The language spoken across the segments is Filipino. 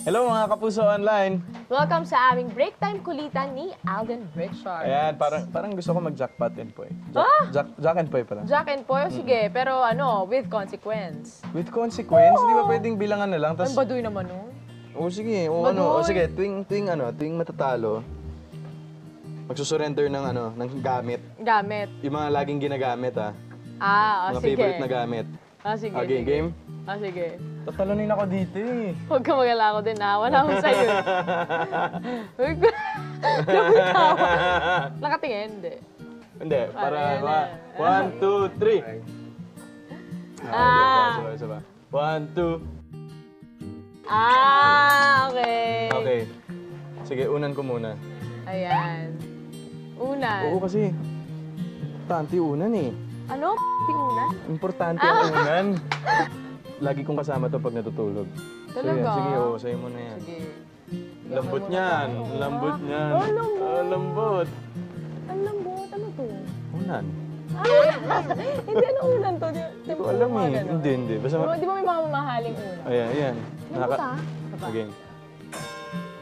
Hello mga kapuso online! Welcome sa aming break time kulitan ni Alden Richards. Ayan, parang gusto ko mag-jackpot and poy. Jack and poy pala. Jack and Poy, sige, pero with consequence. With consequence, di ba pwedeng bilangan na lang? Ang Tas, baduy naman, no? sige, Baduy. sige, tuwing matatalo, magsusurrender ng gamit. Gamit. Yung mga laging ginagamit mga Sige. favorite na gamit. Sige, Okay, sige. game? Sige. Tatalunin ako dito eh. Huwag ka mag-alala ko din, ha? Wala akong sa'yo. Huwag ka. Lumitawa. Nakatingin, hindi. Hindi, para Ayan na. 1, 2, 3. Sabay. 1, 2. Okay. Okay. Sige, unan ko muna. Ayan. Unan. Oo kasi, importante unan eh. Ano? Unan? Importante ang unan. Lagi kong kasama to pag natutulog. Talaga? Sige, sa'yo mo na yan. Sige. Lambot niyan. Lambot niyan. Oh, lambot. Lambot. Ang lambot. Ano to? Unan. Hindi, ano unan to? Hindi ko alam eh. Hindi. Basta Di ba may mga mamahaling unan? Ayan. Lambot Okay.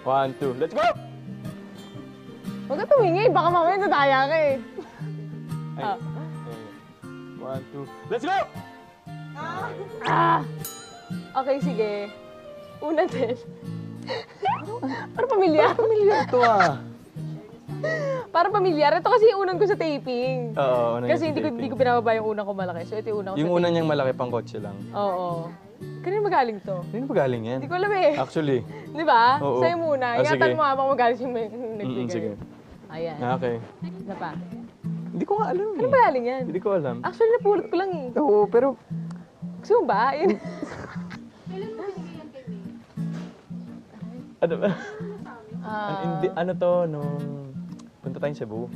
1, 2, let's go! Huwag ka tumingin. Baka mamaya nataya ka eh. Ay. 1, 2, let's go! Okay, sige. Unan din. Para pamilyar. Pamilyar to Para pamilyar. Ito kasi yung unan ko sa taping. Oo, unan Kasi yung sa hindi taping. ko binababa yung unan ko malaki. So ito yung unan ko Yung sa unan taping. niyang malaki pang kotse lang. Oo. Kanina magaling to? Sino ba galing yan? Hindi ko alam eh. Actually. Di ba? Oo. Sa'yo muna. Sige. Ingatan mo habang magaling yung nagbigay. Sige. Ayan. Okay. Isa pa. Hindi ko nga alam Ano ba galing yan? Hindi ko alam. Actually, napulot ko lang eh. Oo, pero... Gusto mo ba? Yun. Ano ba? Ah, Ano to, nung... Punta tayong Cebu.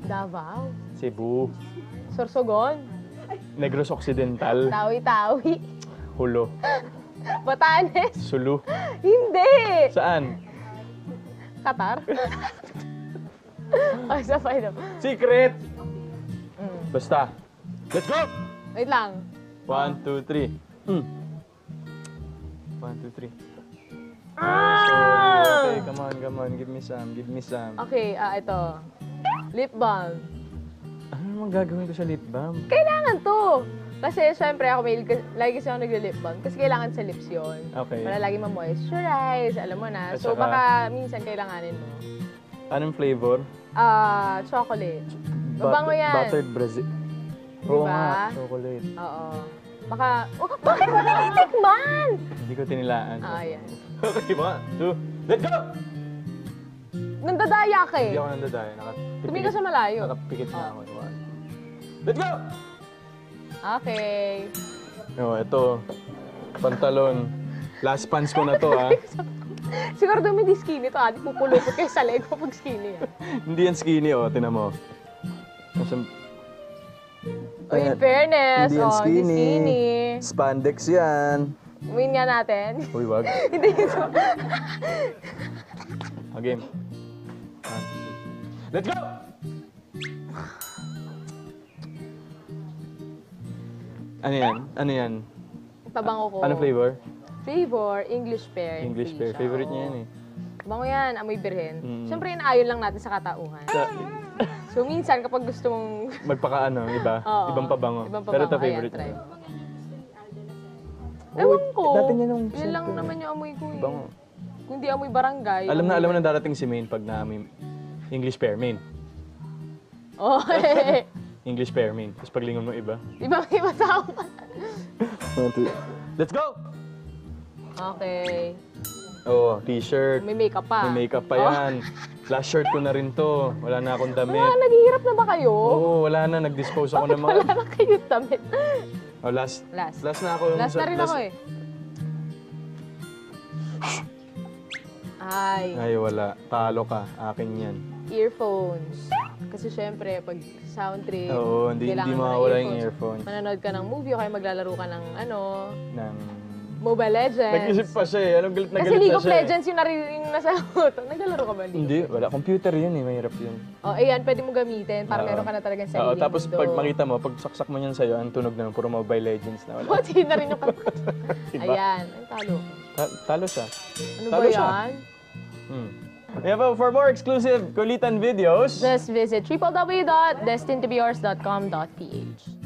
Davao. Cebu. Sorsogon. Negros Occidental. Tawi-tawi. Hulo. Batanes. Sulu. Hindi! Saan? Qatar. Ay, isa pa ito. Secret! Mm. Basta. Let's go! Wait lang. 1, 2, 3. 1, 2, 3. Okay, come on. Give me some. Okay, ito. Lip balm. Ano naman gagawin ko sa lip balm? Kailangan to. Kasi syempre ako lagi kasi ako nagli-lip balm. Kasi kailangan sa lips yun. Okay. Para lagi ma-moisturize, alam mo na. At So saka- baka minsan kailanganin mo. Anong flavor? Chocolate. Mabango yan. Buttered Brazil. Di Oo ba? nga, chocolate. Oo. Baka, bakit mo natitikman? Hindi ko tinilaan. Ayan. Okay, 1, 2, let's go! Nandadaya ka Hindi eh. ako nandadaya. Tumingin ka sa malayo. Nakapikit na ako. Let's go! Okay. Ito. Pantalon. Last pants ko na to, ha? Siguro daw may di skinny to, adi pupulupot kayo sa leg ko pag skinny. Hindi yan skinny, tinan mo. In fairness, Hindi yan di skinny. Spandex yan. Win nga natin. Uy, wag. Hindi ito. Game. Let's go! Ano yan? Pabango ko. Ano flavor? Flavor, English pear. and English pear. freesia. Favorite niya Oo. yan eh. Bango yan, amoy birhen. Mm. Siyempre, inaayon lang natin sa katauhan. So, minsan kapag gusto mong... Magpakaano, iba? Oo. Ibang pabango. Ibang Pero ito pabango. favorite Ayan, niya. Ewan ko. Dati niya nung Yun lang cellphone. naman yung amoy ko eh. Bango. Kung di amoy barangay. Alam na darating si Maine pag naamoy English pear, Maine. Oh, English pear, Maine. Tapos paglingon mo iba. Iba may tao. Let's go! Okay. Oh, t-shirt. May makeup pa. May makeup pa yan. Last shirt ko na rin to. Wala na akong damit. Naghihirap na ba kayo? Oo, wala na. Nag-dispose ako ng mga... Wala na kayo damit. Oh, last. Last. Last na ako. Last na rin ako eh. Ay, wala. Talo ka. Akin yan. Earphones. Kasi syempre, pag sound trip, Oo, hindi kailangan mo ng mawawala yung earphone. Manonood ka ng movie o kaya maglalaro ka ng Ng... Mobile Legends. Nag-isip pa siya eh. Anong galit na Kasi galit League na of siya Legends yung narinig nasa utak. Naglalaro ka ba, League? Hindi, wala. Computer yun eh. Mahirap yun. Oh, ayan, pwede mo gamitin para Oo. meron ka na talagang Oo, sariling tapos mundo. pag makita mo, pag saksak mo yan sa'yo, ang tunog na puro Mobile Legends na wala. Pati na rin yung Diba? Ayan, ang talo. Talo siya. Ano Talo ba siya. yan? Yeah, but for more exclusive Kulitan videos, Just visit www.destinedtobeyours.com.ph.